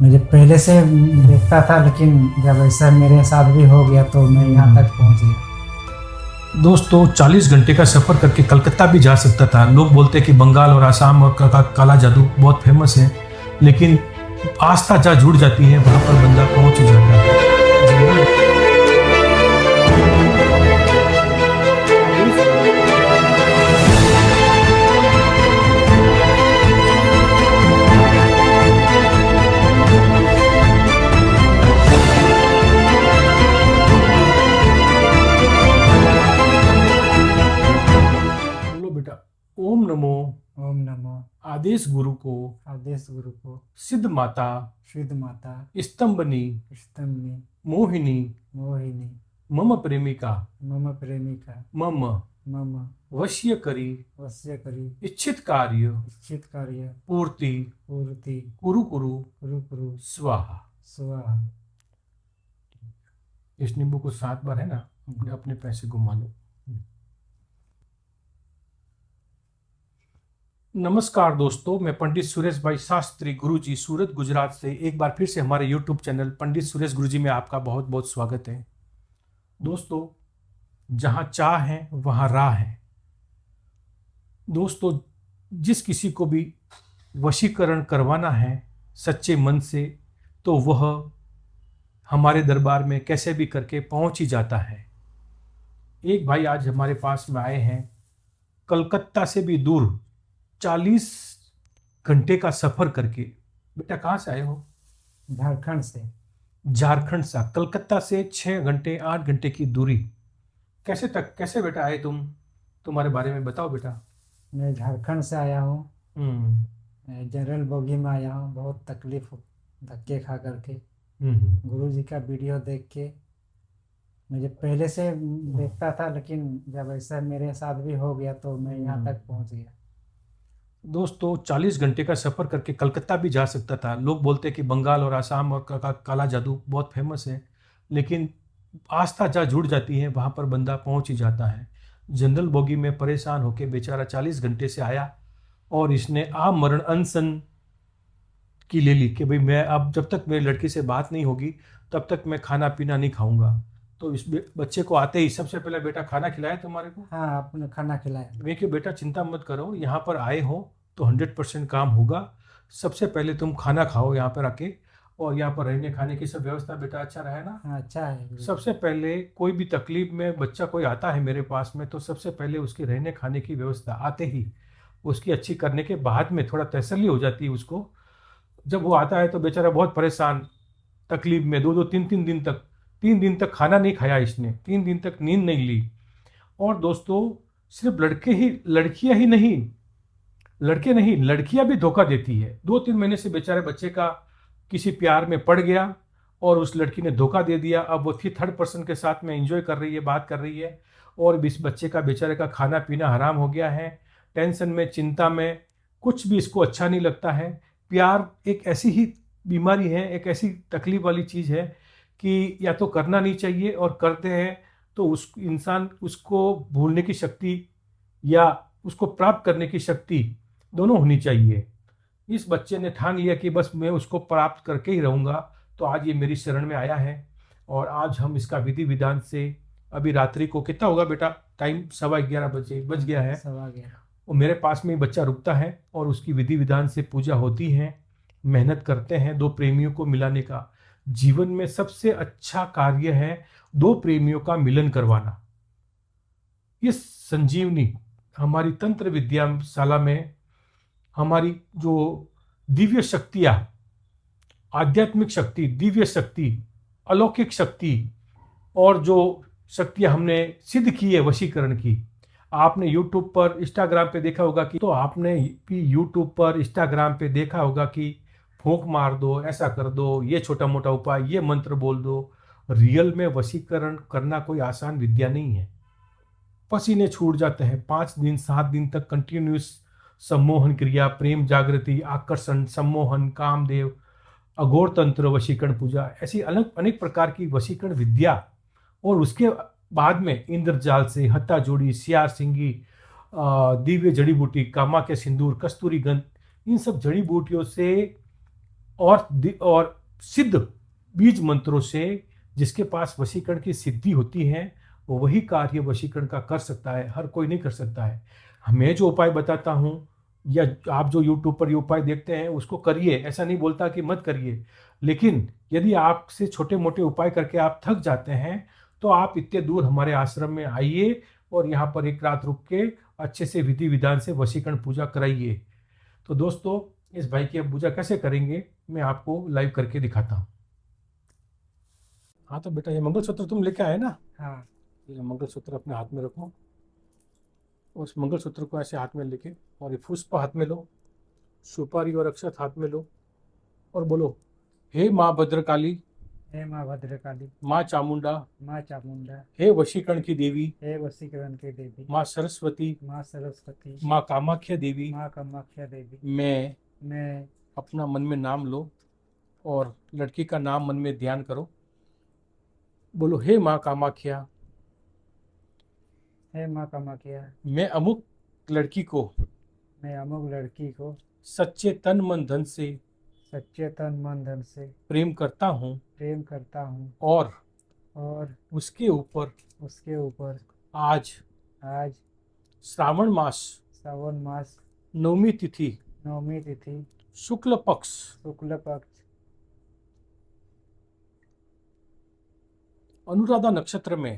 मुझे पहले से देखता था, लेकिन जब ऐसा मेरे साथ भी हो गया तो मैं यहाँ तक पहुँच गया। दोस्तों 40 घंटे का सफर करके कलकत्ता भी जा सकता था। लोग बोलते हैं कि बंगाल और आसाम और काला जादू बहुत फेमस है, लेकिन आस्था जहाँ जुड़ जाती है वहां पर बंदा पहुंच ही जाता है। बोलो बेटा, ओम नमो ओम नमो आदेश गुरु को आदेश गुरु को सिद्ध माता शुद्ध माता स्तंभनी स्तंभनी मोहिनी मोहिनी मम प्रेमिका मम प्रेमिका मम मम वश्य करी वश्य करी इच्छित कार्य इच्छित कार्य पूर्ति पूर्ति कुरु कुरु कुरु कुरु स्वाहा। स्वाहा। इस नींबू को 7 बार है ना अपने पैसे घुमा लो। नमस्कार दोस्तों, मैं पंडित सुरेश भाई शास्त्री गुरुजी सूरत गुजरात से एक बार फिर से हमारे यूट्यूब चैनल पंडित सुरेश गुरुजी में आपका बहुत बहुत स्वागत है। दोस्तों, जहाँ चाह है वहाँ राह है। दोस्तों, जिस किसी को भी वशीकरण करवाना है सच्चे मन से, तो वह हमारे दरबार में कैसे भी करके पहुंच ही जाता है। एक भाई आज हमारे पास में आए हैं, कलकत्ता से भी दूर 40 घंटे का सफर करके। बेटा कहाँ से आए हो? झारखंड से। झारखंड से। कलकत्ता से 6 घंटे 8 घंटे की दूरी। कैसे बेटा आए तुम? तुम्हारे बारे में बताओ बेटा। मैं झारखंड से आया हूँ। हम्म। जनरल बोगी में आया हूँ, बहुत तकलीफ धक्के खा करके। गुरुजी का वीडियो देख के मुझे पहले से देखता था, लेकिन जब ऐसा मेरे साथ भी हो गया तो मैं यहाँ तक पहुँच गया। दोस्तों 40 घंटे का सफर करके कलकत्ता भी जा सकता था। लोग बोलते हैं कि बंगाल और आसाम और काला जादू बहुत फेमस है, लेकिन आस्था जहाँ जुड़ जाती है वहां पर बंदा पहुंच ही जाता है। जनरल बोगी में परेशान होकर बेचारा 40 घंटे से आया और इसने आमरण अनशन की ले ली कि भाई मैं अब जब तक मेरी लड़की से बात नहीं होगी तब तक मैं खाना पीना नहीं खाऊंगा। तो इस बच्चे को आते ही सबसे पहले, बेटा खाना खिलाया तुम्हारे को? हाँ, आपने खाना खिलाया। मैं कि बेटा चिंता मत करो, यहाँ पर आए हो तो 100% काम होगा। सबसे पहले तुम खाना खाओ यहाँ पर आके, और यहाँ पर रहने खाने की सब व्यवस्था बेटा अच्छा रहा है ना? हाँ, अच्छा है गुरुजी। सबसे पहले कोई भी तकलीफ में बच्चा कोई आता है मेरे पास में, तो सबसे पहले उसकी रहने खाने की व्यवस्था आते ही उसकी अच्छी करने के बाद में थोड़ा तसल्ली हो जाती है उसको। जब वो आता है तो बेचारा बहुत परेशान, तकलीफ में 3 दिन तक खाना नहीं खाया इसने, 3 दिन तक नींद नहीं ली। और दोस्तों, सिर्फ लड़कियां ही नहीं, लड़के नहीं, लड़कियां भी धोखा देती है। 2-3 महीने से बेचारे बच्चे का किसी प्यार में पड़ गया और उस लड़की ने धोखा दे दिया। अब वो थर्ड पर्सन के साथ में एंजॉय कर रही है, बात कर रही है, और इस बच्चे का बेचारे का खाना पीना हराम हो गया है। टेंशन में, चिंता में, कुछ भी इसको अच्छा नहीं लगता है। प्यार एक ऐसी ही बीमारी है, एक ऐसी तकलीफ वाली चीज़ है कि या तो करना नहीं चाहिए, और करते हैं तो उस इंसान उसको भूलने की शक्ति या उसको प्राप्त करने की शक्ति दोनों होनी चाहिए। इस बच्चे ने ठान लिया कि बस मैं उसको प्राप्त करके ही रहूँगा, तो आज ये मेरी शरण में आया है। और आज हम इसका विधि विधान से, अभी रात्रि को कितना होगा बेटा टाइम? 11:15 बज गया है। 11:15। वो मेरे पास में ही बच्चा रुकता है और उसकी विधि विधान से पूजा होती है। मेहनत करते हैं 2 प्रेमियों को मिलाने का। जीवन में सबसे अच्छा कार्य है 2 प्रेमियों का मिलन करवाना। इस संजीवनी हमारी तंत्र विद्याशाला में हमारी जो दिव्य शक्तियां, आध्यात्मिक शक्ति, दिव्य शक्ति, अलौकिक शक्ति, और जो शक्तियां हमने सिद्ध की है वशीकरण की, आपने यूट्यूब पर इंस्टाग्राम पे देखा होगा कि, तो आपने भी यूट्यूब पर इंस्टाग्राम पे देखा होगा कि फूंक मार दो, ऐसा कर दो, ये छोटा मोटा उपाय, ये मंत्र बोल दो। रियल में वशीकरण करना कोई आसान विद्या नहीं है। पसीने छूट जाते हैं। 5 दिन 7 दिन तक कंटिन्यूस सम्मोहन क्रिया, प्रेम जागृति, आकर्षण, सम्मोहन, कामदेव, अघोर तंत्र, वशीकरण पूजा, ऐसी अलग अनेक प्रकार की वशीकरण विद्या। और उसके बाद में इंद्रजाल से हत्ता जोड़ी, सियार सिंगी, दिव्य जड़ी बूटी, कामा के सिंदूर, कस्तूरी गंध, इन सब जड़ी बूटियों से और सिद्ध बीज मंत्रों से जिसके पास वशीकरण की सिद्धि होती है वो वही कार्य वशीकरण का कर सकता है, हर कोई नहीं कर सकता है। मैं जो उपाय बताता हूँ या आप जो यूट्यूब पर ये उपाय देखते हैं उसको करिए, ऐसा नहीं बोलता कि मत करिए, लेकिन यदि आपसे छोटे मोटे उपाय करके आप थक जाते हैं तो आप इतने दूर हमारे आश्रम में आइए और यहाँ पर एक रात रुक के अच्छे से विधि विधान से वशीकरण पूजा कराइए। तो दोस्तों इस भाई की अब पूजा कैसे करेंगे मैं आपको लाइव करके दिखाता हूँ। हाँ तो बेटा ये मंगलसूत्र तुम लेके आए ना, हाँ। ये मंगलसूत्र अपने हाथ में रखो, उस मंगलसूत्र को ऐसे हाथ में लेके और ये पुष्प हाथ में लो, सुपारी और अक्षत हाथ में लो और बोलो हे माँ भद्रकाली, हे माँ भद्रकाली, माँ चामुंडा, माँ चामुंडा, हे वशीकरण की देवी, हे वशीकरण की देवी, माँ सरस्वती, माँ सरस्वती, माँ कामाख्या देवी, माँ कामाख्या देवी, मैं अपना मन में नाम लो और लड़की का नाम मन में ध्यान करो। बोलो हे माँ कामाख्या, हे माँ कामाख्या, मैं अमुक लड़की को मैं अमुक लड़की को सच्चे तन मन धन से सच्चे तन मन धन से प्रेम करता हूँ प्रेम करता हूँ और और उसके ऊपर उसके ऊपर आज आज श्रावण मास श्रावण मास नवमी तिथि नवमी तिथि शुक्ल पक्ष शुक्ल पक्ष अनुराधा नक्षत्र में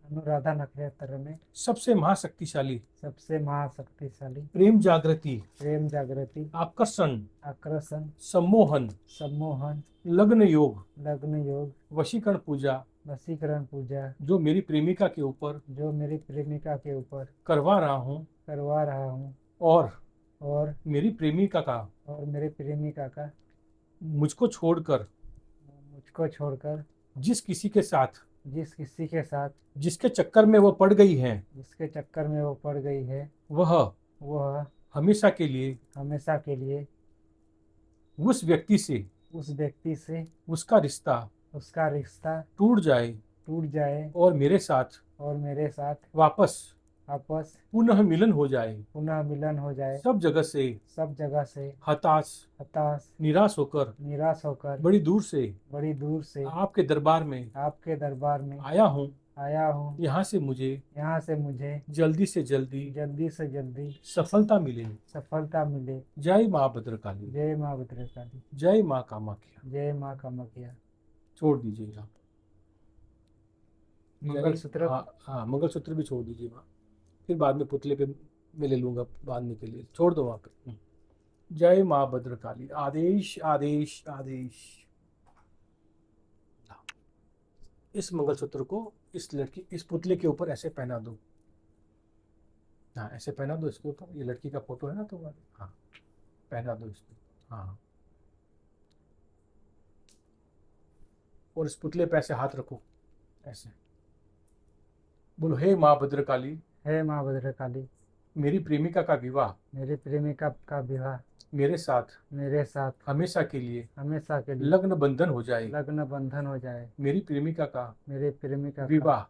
अनुराधा नक्षत्र में सबसे महाशक्तिशाली सबसे महाशक्तिशाली प्रेम जागृति प्रेम जागृति आकर्षण आकर्षण सम्मोहन सम्मोहन लग्न योग लग्न योग वशीकरण पूजा वशीकरण पूजा जो मेरी प्रेमिका के ऊपर जो मेरी प्रेमिका के ऊपर करवा रहा हूँ करवा रहा हूँ और मेरी प्रेमिका का और मेरे प्रेमिका का मुझको छोड़कर मुझको छोड़कर जिस किसी के साथ जिसके चक्कर में वो पड़ गई है जिसके चक्कर में वो पड़ गई है वह हमेशा के लिए उस व्यक्ति से उसका रिश्ता टूट जाए और मेरे साथ वापस पुनः मिलन हो जाए। सब जगह से हताश निराश होकर बड़ी दूर से आपके दरबार में आया हूँ। यहाँ से मुझे जल्दी से जल्दी सफलता मिले। जय माँ भद्रकाली, जय माँ भद्रकाली, जय माँ कामाख्या। जय माँ कामाख्या। छोड़ दीजिए आप मंगलसूत्र। हाँ मंगलसूत्र भी छोड़ दीजिए माँ, फिर बाद में पुतले पे मैं ले लूंगा बांधने के लिए, छोड़ दो वहाँ पे। जय माँ भद्रकाली। आदेश आदेश आदेश। इस मंगलसूत्र को इस पुतले के ऊपर ऐसे पहना दो। हाँ ऐसे पहना दो इसके ऊपर, ये लड़की का फोटो है ना तुम्हारे, हाँ पहना दो इसको। हाँ और इस पुतले पे ऐसे हाथ रखो ऐसे, बोलो हे माँ भद्रकाली, हे माँ भद्रकाली, मेरी प्रेमिका का विवाह मेरे साथ हमेशा के लिए लग्न बंधन हो जाए। मेरी प्रेमिका का विवाह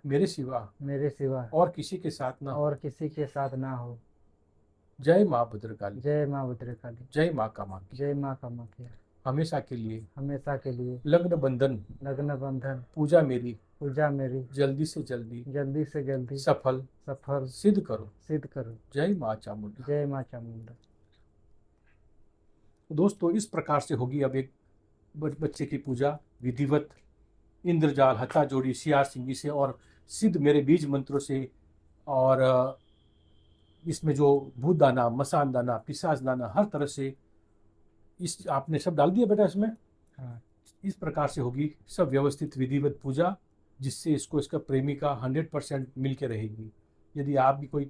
मेरे सिवा और किसी के साथ ना हो। जय माँ भद्रकाली, जय माँ भद्रकाली, जय माँ कामाख्या, जय माँ कामाख्या। हमेशा के लिए लग्न बंधन पूजा मेरी जल्दी से जल्दी सफल सिद्ध करो। जय माँ चामुंडा, जय माँ चामुंडा। दोस्तों इस प्रकार से होगी अब एक बच्चे की पूजा विधिवत, इंद्रजाल हथा जोड़ी सियार सिंगी से और सिद्ध मेरे बीज मंत्रों से, और इसमें जो भूत दाना, मसान दाना, पिशाच दाना, हर तरह से इस आपने सब डाल दिया बेटा इसमें। हाँ। इस प्रकार से होगी सब व्यवस्थित विधिवत पूजा, जिससे इसका प्रेमिका 100% मिल के रहेगी। यदि आप भी कोई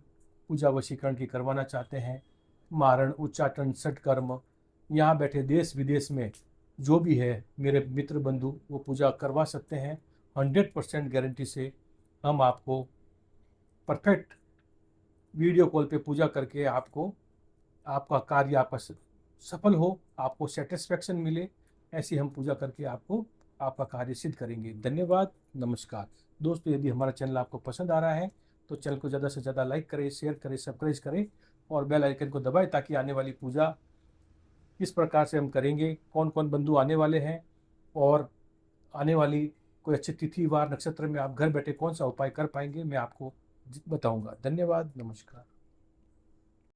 पूजा वशीकरण की करवाना चाहते हैं, मारण उच्चाटन सटकर्म, यहाँ बैठे देश विदेश में जो भी है मेरे मित्र बंधु वो पूजा करवा सकते हैं। 100% गारंटी से हम आपको परफेक्ट वीडियो कॉल पे पूजा करके आपका कार्य आपका सफल हो, आपको सेटिस्फेक्शन मिले, ऐसी हम पूजा करके आपका कार्य सिद्ध करेंगे। धन्यवाद, नमस्कार। दोस्तों यदि हमारा चैनल आपको पसंद आ रहा है तो चैनल को ज़्यादा से ज़्यादा लाइक करें, शेयर करें, सब्सक्राइब करें और बेल आइकन को दबाएं ताकि आने वाली पूजा किस प्रकार से हम करेंगे, कौन कौन बंधु आने वाले हैं, और आने वाली कोई अच्छी तिथि वार नक्षत्र में आप घर बैठे कौन सा उपाय कर पाएंगे, मैं आपको बताऊंगा। धन्यवाद, नमस्कार।